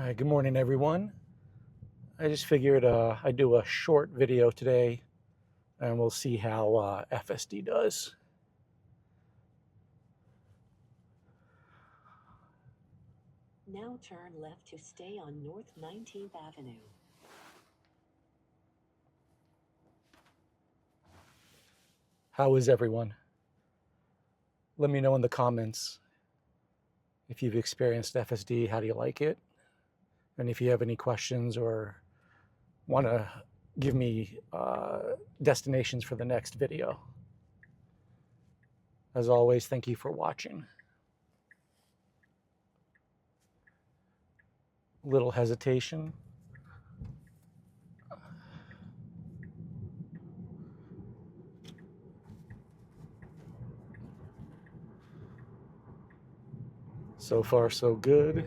Hi, good morning, everyone. I just figured I'd do a short video today and we'll see how FSD does. Now turn left to stay on North 19th Avenue. How is everyone? Let me know in the comments if you've experienced FSD, how do you like it? And if you have any questions or want to give me destinations for the next video. As always, thank you for watching. Little hesitation. So far, so good.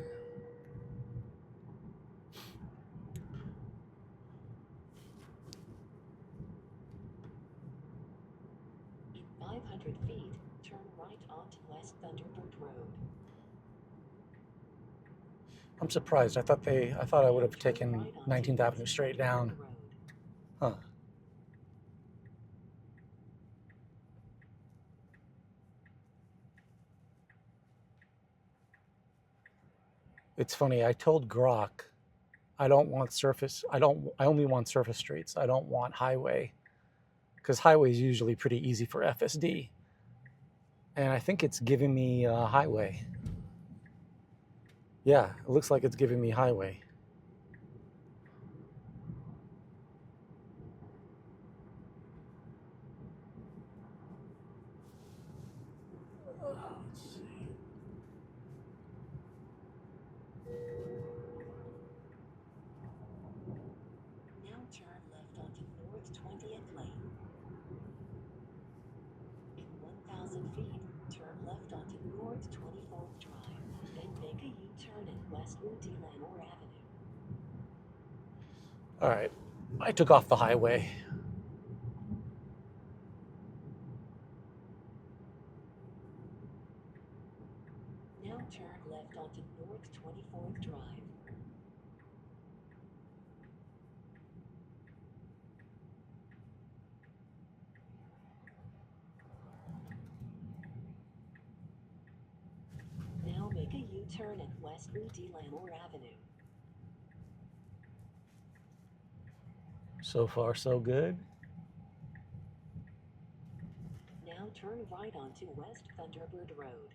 In 500 feet, turn right onto West Thunderbird Road. I'm surprised. I thought I would have Turn taken right onto 19th Avenue West straight Thunderbird down. Road. Huh. It's funny. I told Grok I don't want surface. I only want surface streets. I don't want highway because highway is usually pretty easy for FSD. And I think it's giving me highway. Yeah, it looks like it's giving me highway. Let's see. Now turn left onto North 20th Lane. In 1,000 feet, turn left onto North 24th Drive, then make a U-turn at West Woody Lanor Avenue. All right, I took off the highway. Now turn left onto North 24th Drive. Now make a U-turn at West Woody Lanor Avenue. So far, so good. Now turn right onto West Thunderbird Road.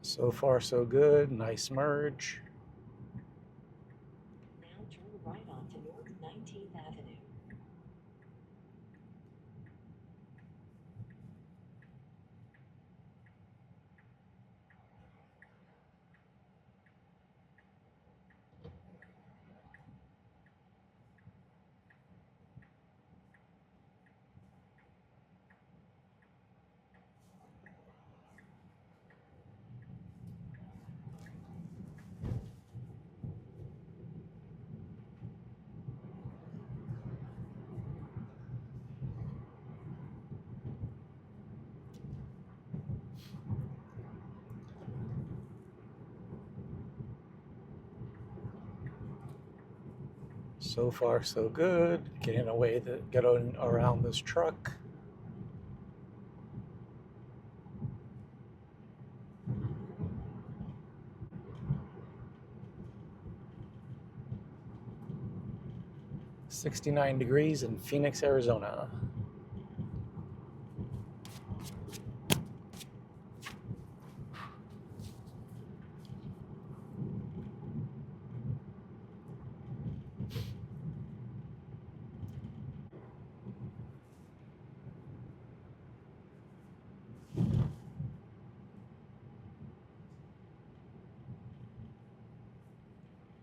So far, so good. Nice merge. Now turn right onto North 19th Avenue. So far, so good. Getting around this truck. .69 degrees in Phoenix, Arizona.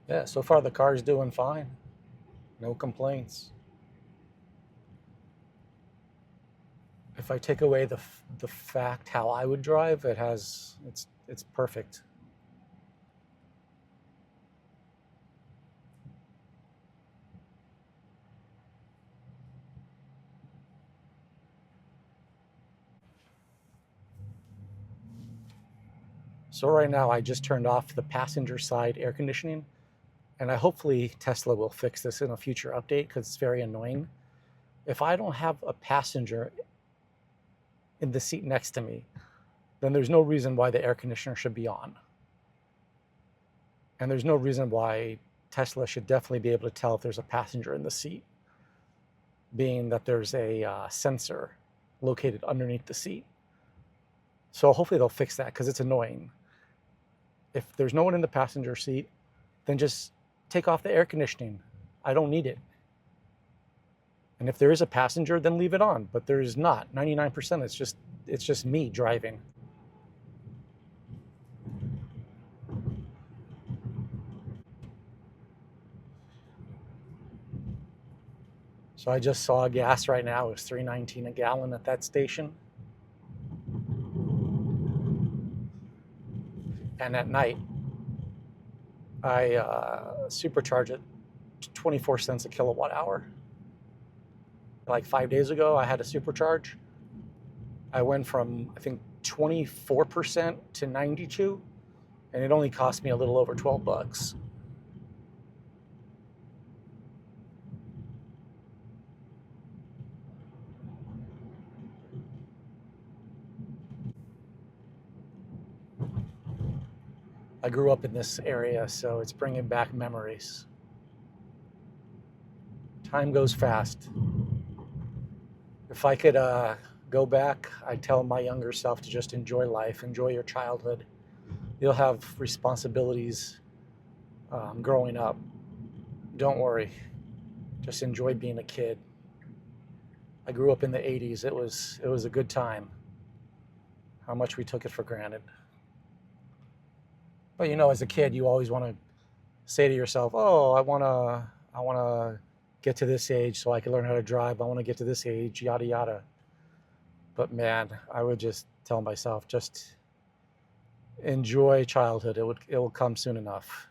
Yeah, so far the car's doing fine. No complaints. If I take away the fact how I would drive, it's perfect. So right now I just turned off the passenger side air conditioning, and I hopefully Tesla will fix this in a future update because it's very annoying. If I don't have a passenger in the seat next to me, then there's no reason why the air conditioner should be on. And there's no reason why Tesla should definitely be able to tell if there's a passenger in the seat, being that there's a sensor located underneath the seat. So hopefully they'll fix that because it's annoying. If there's no one in the passenger seat, then just take off the air conditioning. I don't need it. And if there is a passenger, then leave it on. But there's not. 99%. It's just me driving. So I just saw gas right now. It's $3.19 a gallon at that station. And at night, I supercharge it to 24 cents a kilowatt hour. Like 5 days ago, I had a supercharge. I went from, I think, 24% to 92, and it only cost me a little over $12. I grew up in this area, so it's bringing back memories. Time goes fast. If I could go back, I'd tell my younger self to just enjoy life, enjoy your childhood. You'll have responsibilities growing up. Don't worry. Just enjoy being a kid. I grew up in the 80s. It was a good time. How much we took it for granted. But as a kid, you always want to say to yourself, "Oh, I want to get to this age so I can learn how to drive. I want to get to this age, yada yada." But man, I would just tell myself, just enjoy childhood. It will come soon enough.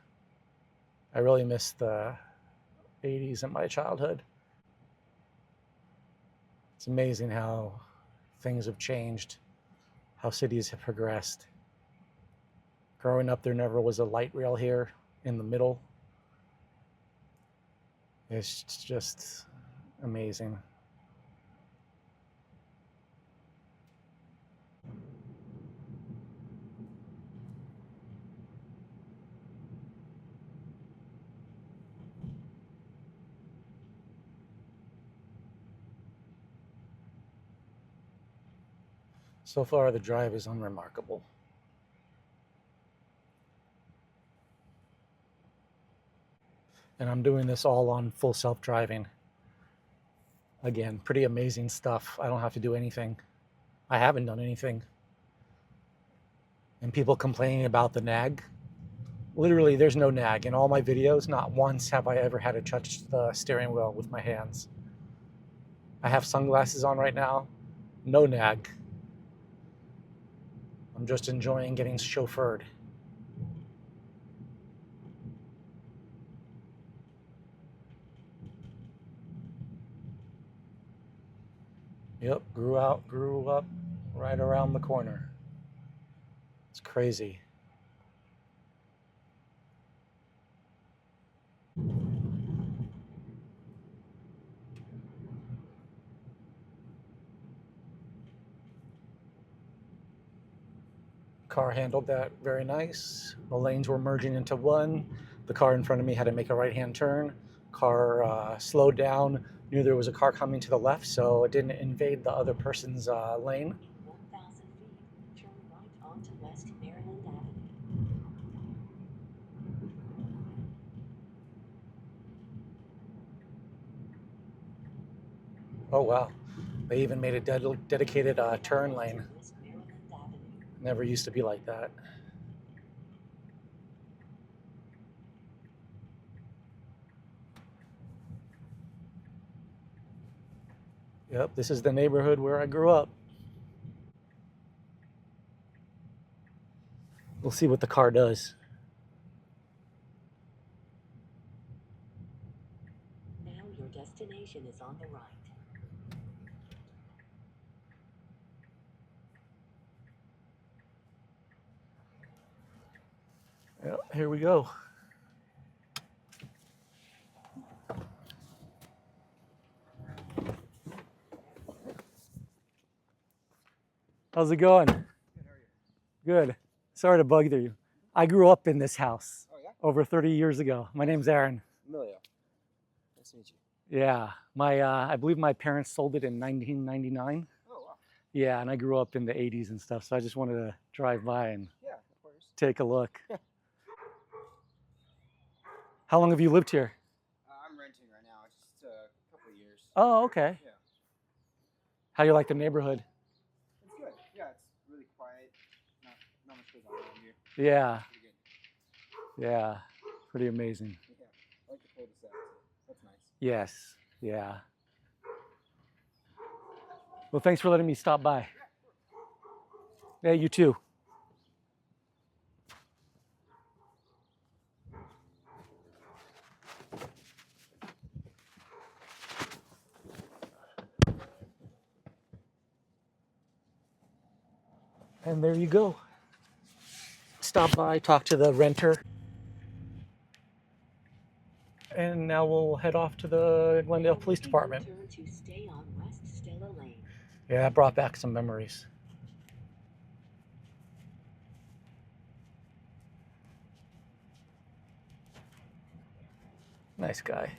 I really miss the 80s in my childhood. It's amazing how things have changed, how cities have progressed. Growing up, there never was a light rail here in the middle. It's just amazing. So far, the drive is unremarkable. And I'm doing this all on full self-driving. Again, pretty amazing stuff. I don't have to do anything. I haven't done anything. And people complaining about the nag. Literally, there's no nag. In all my videos, not once have I ever had to touch the steering wheel with my hands. I have sunglasses on right now. No nag. I'm just enjoying getting chauffeured. Yep, grew up right around the corner. It's crazy. Car handled that very nice. The lanes were merging into one. The car in front of me had to make a right-hand turn. Car slowed down, knew there was a car coming to the left, so it didn't invade the other person's lane. 1,000 feet, turn right onto West Maryland Avenue. Oh wow, they even made a dedicated turn lane. West Maryland Avenue. Never used to be like that. Yep, this is the neighborhood where I grew up. We'll see what the car does. Now your destination is on the right. Yep, here we go. How's it going? Good, how are you? Good. Sorry to bother you. I grew up in this house Oh, yeah? over 30 years ago. My name's Aaron. Emilio. Nice to meet you. Yeah, I believe my parents sold it in 1999. Oh, wow. Yeah, and I grew up in the 80s and stuff, so I just wanted to drive by and Yeah, of course. take a look. How long have you lived here? I'm renting right now, just a couple of years. Oh, okay. Yeah. How do you like the neighborhood? It's good. Yeah, it's really quiet. Not much goes on around here. Yeah, Pretty good. yeah, pretty amazing. Yeah, I like the cul-de-sac, so that's nice. Yes, yeah. Well, thanks for letting me stop by. Yeah, you too. And there you go. Stop by, talk to the renter. And now we'll head off to the Glendale Police Department. Turn to stay on West Stella Lane. Yeah, that brought back some memories. Nice guy.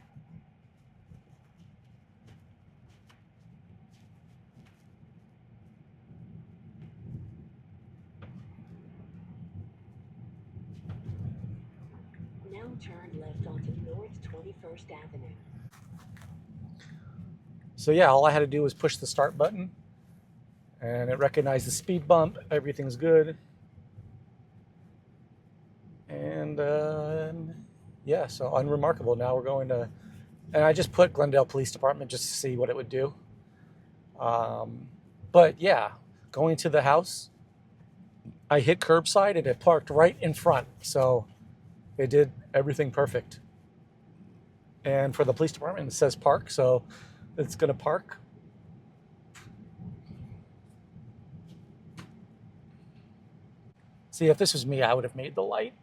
Now turn left onto North 21st Avenue. So yeah, all I had to do was push the start button and it recognized the speed bump. Everything's good. And yeah, so unremarkable. Now we're going to, and I just put Glendale Police Department just to see what it would do. But yeah, going to the house, I hit curbside and it parked right in front. So they did everything perfect. And for the police department, it says park, so it's going to park. See, if this was me, I would have made the light.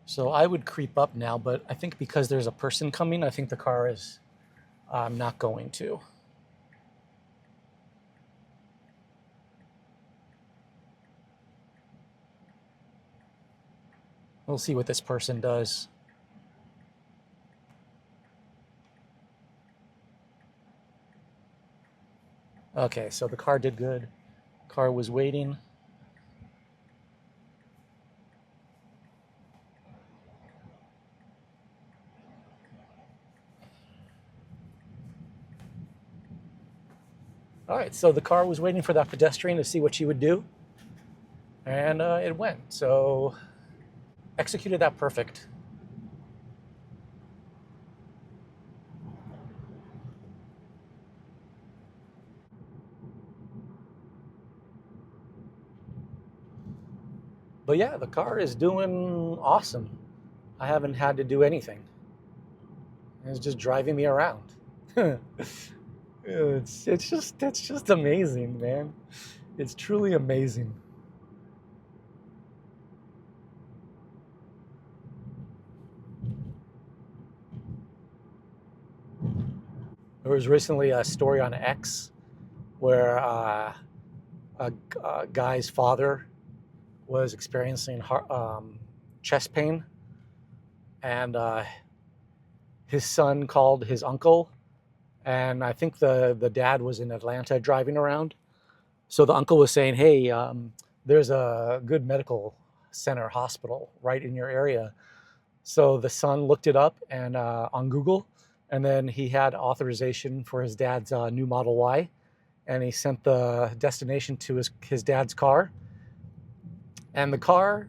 So I would creep up now, but I think because there's a person coming, I think the car is not going to. We'll see what this person does. Okay, so the car did good. Car was waiting. All right, so the car was waiting for that pedestrian to see what she would do. And it went. So executed that perfect. But yeah, the car is doing awesome. I haven't had to do anything. It's just driving me around. it's just amazing, man. It's truly amazing. There was recently a story on X where a guy's father was experiencing chest pain, and his son called his uncle, and I think the dad was in Atlanta driving around. So the uncle was saying, hey, there's a good medical center hospital right in your area. So the son looked it up and on Google, and then he had authorization for his dad's new Model Y, and he sent the destination to his dad's car, and the car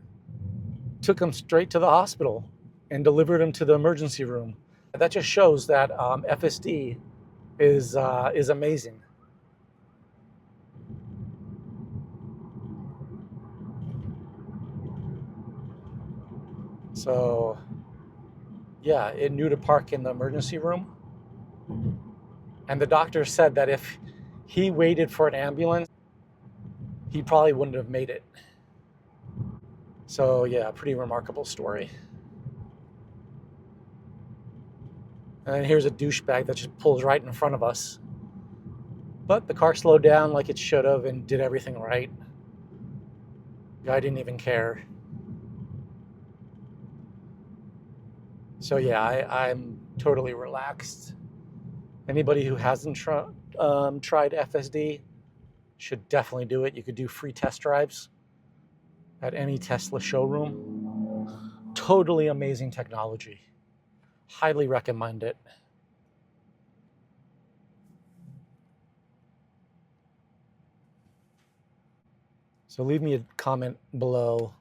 took him straight to the hospital. and delivered him to the emergency room. That just shows that FSD is amazing. So yeah, it knew to park in the emergency room. And the doctor said that if he waited for an ambulance, he probably wouldn't have made it. So yeah, pretty remarkable story. And then here's a douchebag that just pulls right in front of us. But the car slowed down like it should have and did everything right. Guy didn't even care. So yeah, I'm totally relaxed. Anybody who hasn't tried FSD should definitely do it. You could do free test drives at any Tesla showroom. Totally amazing technology. Highly recommend it. So leave me a comment below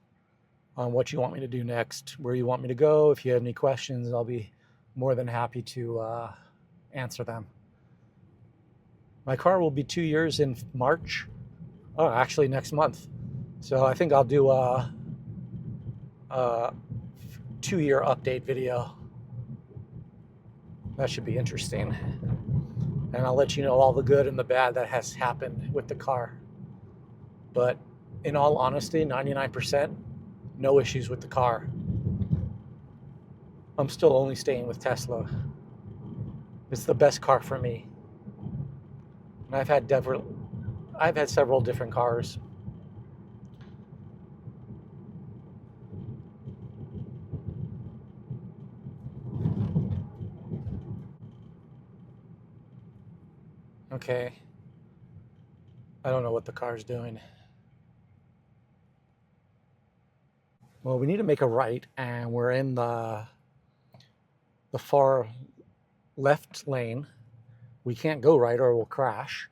on what you want me to do next, where you want me to go. If you have any questions, I'll be more than happy to answer them. My car will be 2 years in March. Oh, actually next month. So I think I'll do a 2-year update video. That should be interesting. And I'll let you know all the good and the bad that has happened with the car. But in all honesty, 99%, no issues with the car. I'm still only staying with Tesla. It's the best car for me. And I've had several different cars. Okay. I don't know what the car's doing. Well, we need to make a right, and we're in the far left lane. We can't go right or we'll crash.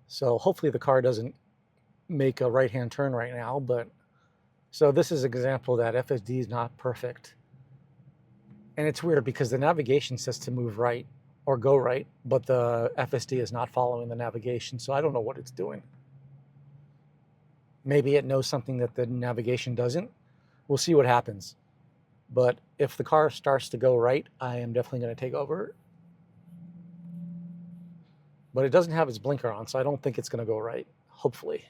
So hopefully the car doesn't make a right-hand turn right now. But so this is an example that FSD is not perfect. And it's weird because the navigation says to move right or go right, but the FSD is not following the navigation. So I don't know what it's doing. Maybe it knows something that the navigation doesn't. We'll see what happens. But if the car starts to go right, I am definitely going to take over. But it doesn't have its blinker on, so I don't think it's going to go right. Hopefully.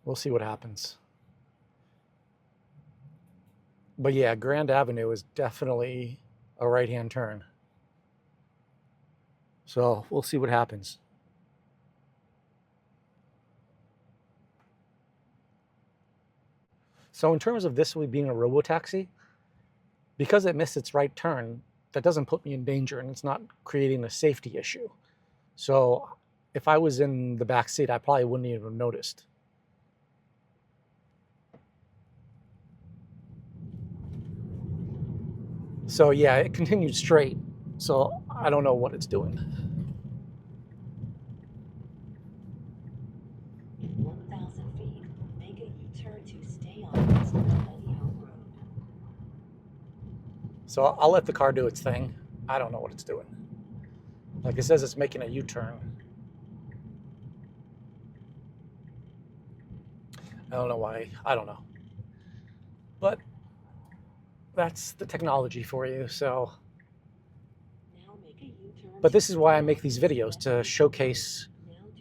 We'll see what happens. But yeah, Grand Avenue is definitely a right-hand turn. So we'll see what happens. So in terms of this being a robotaxi, because it missed its right turn, that doesn't put me in danger and it's not creating a safety issue. So if I was in the back seat, I probably wouldn't even have noticed. So yeah, it continued straight. So I don't know what it's doing. 1,000 feet, make a U-turn to stay on West Anyhow Road. So I'll let the car do its thing. I don't know what it's doing. Like it says it's making a U-turn. I don't know why. I don't know. But that's the technology for you. So, Now make a U-turn. but this is why I make these videos, to showcase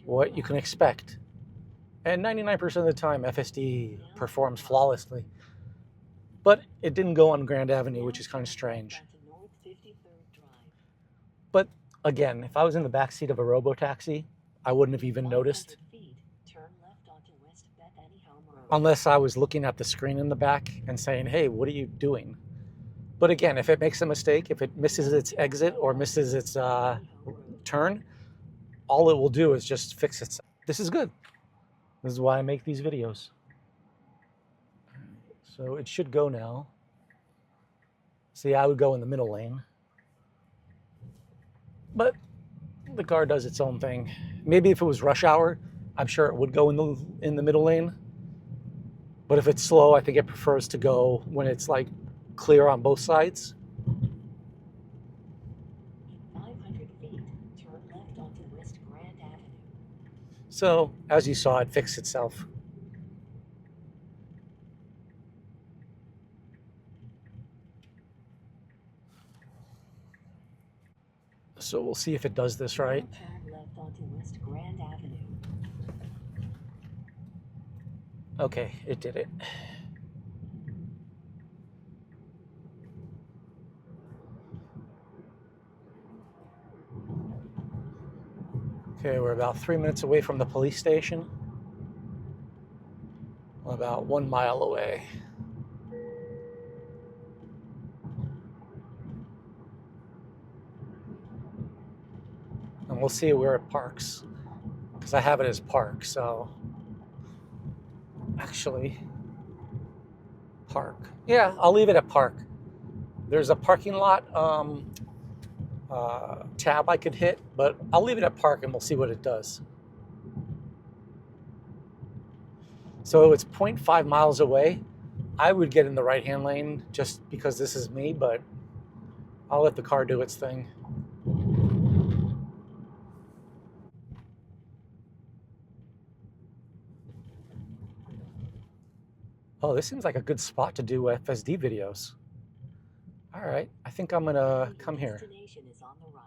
what you can expect. And 99% of the time, FSD performs flawlessly. But it didn't go on Grand Avenue, which is kind of strange. But again, if I was in the backseat of a robotaxi, I wouldn't have even noticed. Unless I was looking at the screen in the back and saying, hey, what are you doing? But again, if it makes a mistake, if it misses its exit or misses its turn, all it will do is just fix itself. This is good. This is why I make these videos. So it should go now. See, I would go in the middle lane. But the car does its own thing. Maybe if it was rush hour, I'm sure it would go in the middle lane. But if it's slow, I think it prefers to go when it's like clear on both sides. In 500 feet, turn left onto West Grand Avenue. So, as you saw, it fixed itself. So we'll see if it does this right. Now turn left onto West Grand Avenue. Okay, it did it. Okay, we're about 3 minutes away from the police station. About 1 mile away. And we'll see where it parks. Because I have it as park, so. Actually, park. Yeah, I'll leave it at park. There's a parking lot tab I could hit, but I'll leave it at park and we'll see what it does. So it's 0.5 miles away. I would get in the right-hand lane just because this is me, but I'll let the car do its thing. Oh, this seems like a good spot to do FSD videos. All right, I think I'm gonna come here. Destination is on the right.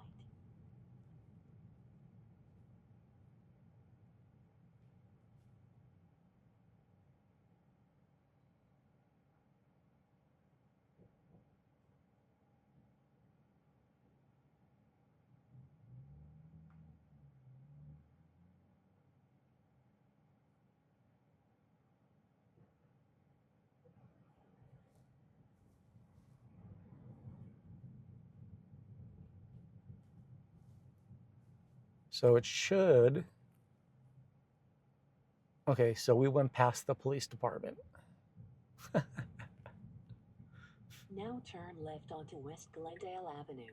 So it should. Okay, so we went past the police department. Now turn left onto West Glendale Avenue.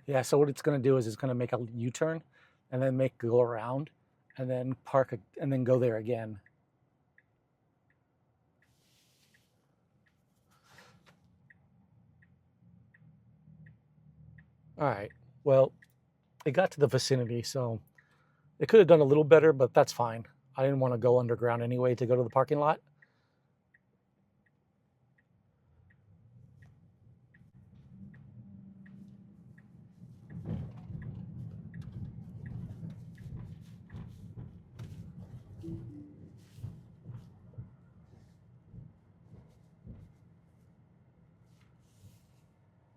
Yeah, so what it's going to do is it's going to make a U-turn and then go around and then park and then go there again. All right, well, it got to the vicinity, so it could have done a little better, but that's fine. I didn't want to go underground anyway to go to the parking lot.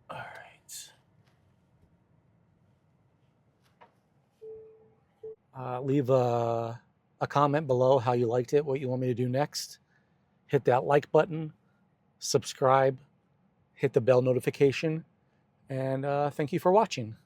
All right. Leave a comment below how you liked it, what you want me to do next. Hit that like button, subscribe, hit the bell notification, and thank you for watching.